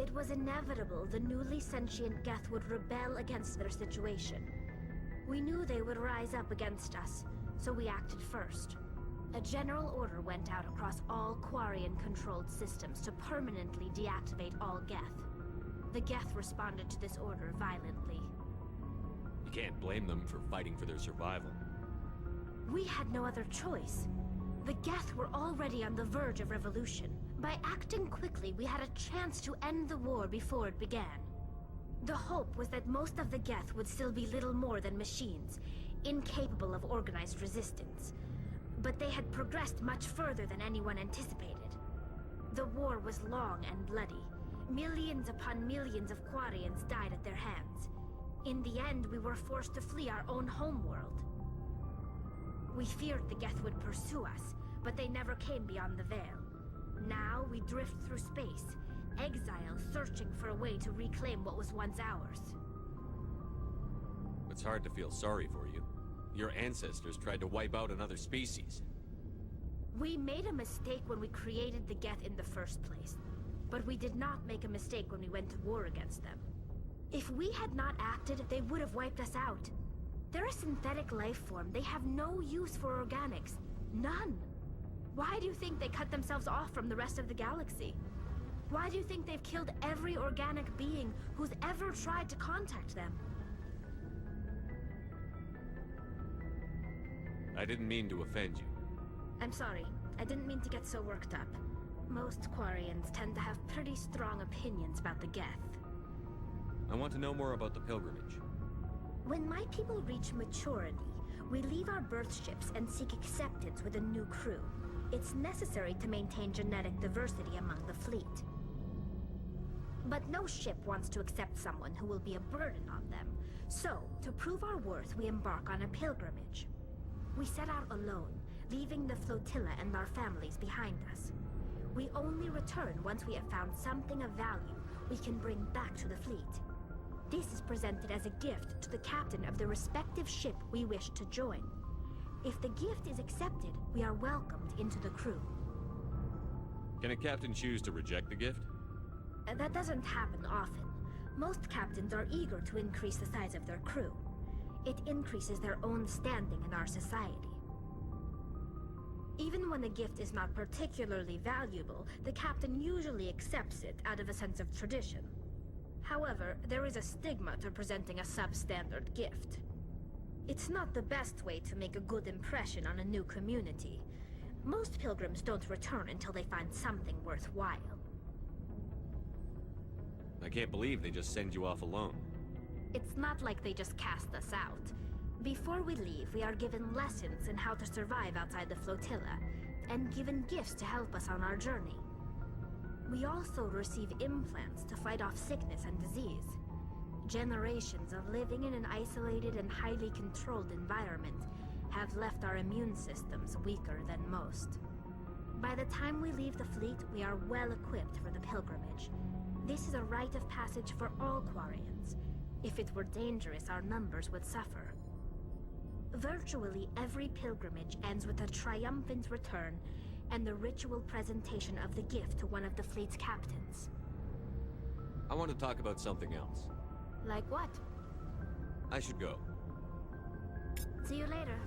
It was inevitable the newly sentient Geth would rebel against their situation. We knew they would rise up against us, so we acted first. A general order went out across all Quarian-controlled systems to permanently deactivate all Geth. The Geth responded to this order violently. You can't blame them for fighting for their survival. We had no other choice. The Geth were already on the verge of revolution. By acting quickly, we had a chance to end the war before it began. The hope was that most of the Geth would still be little more than machines, incapable of organized resistance. But they had progressed much further than anyone anticipated. The war was long and bloody. Millions upon millions of Quarians died at their hands. In the end, we were forced to flee our own homeworld. We feared the Geth would pursue us, but they never came beyond the Veil. Now we drift through space, exile searching for a way to reclaim what was once ours. It's hard to feel sorry for you. Your ancestors tried to wipe out another species. We made a mistake when we created the Geth in the first place, but we did not make a mistake when we went to war against them. If we had not acted, they would have wiped us out. They're a synthetic life form. They have no use for organics. None. Why do you think they cut themselves off from the rest of the galaxy? Why do you think they've killed every organic being who's ever tried to contact them? I didn't mean to offend you. I'm sorry. I didn't mean to get so worked up. Most Quarians tend to have pretty strong opinions about the Geth. I want to know more about the pilgrimage. When my people reach maturity, we leave our birth ships and seek acceptance with a new crew. It's necessary to maintain genetic diversity among the fleet. But no ship wants to accept someone who will be a burden on them. So, to prove our worth, we embark on a pilgrimage. We set out alone, leaving the flotilla and our families behind us. We only return once we have found something of value we can bring back to the fleet. This is presented as a gift to the captain of the respective ship we wish to join. If the gift is accepted, we are welcomed into the crew. Can a captain choose to reject the gift? That doesn't happen often. Most captains are eager to increase the size of their crew. It increases their own standing in our society. Even when the gift is not particularly valuable, the captain usually accepts it out of a sense of tradition. However, there is a stigma to presenting a substandard gift. It's not the best way to make a good impression on a new community. Most pilgrims don't return until they find something worthwhile. I can't believe they just send you off alone. It's not like they just cast us out. Before we leave, we are given lessons in how to survive outside the flotilla, and given gifts to help us on our journey. We also receive implants to fight off sickness and disease. Generations of living in an isolated and highly controlled environment have left our immune systems weaker than most. By the time we leave the fleet, we are well equipped for the pilgrimage. This is a rite of passage for all Quarians. If it were dangerous, our numbers would suffer. Virtually every pilgrimage ends with a triumphant return and the ritual presentation of the gift to one of the fleet's captains. I want to talk about something else. Like what? I should go. See you later.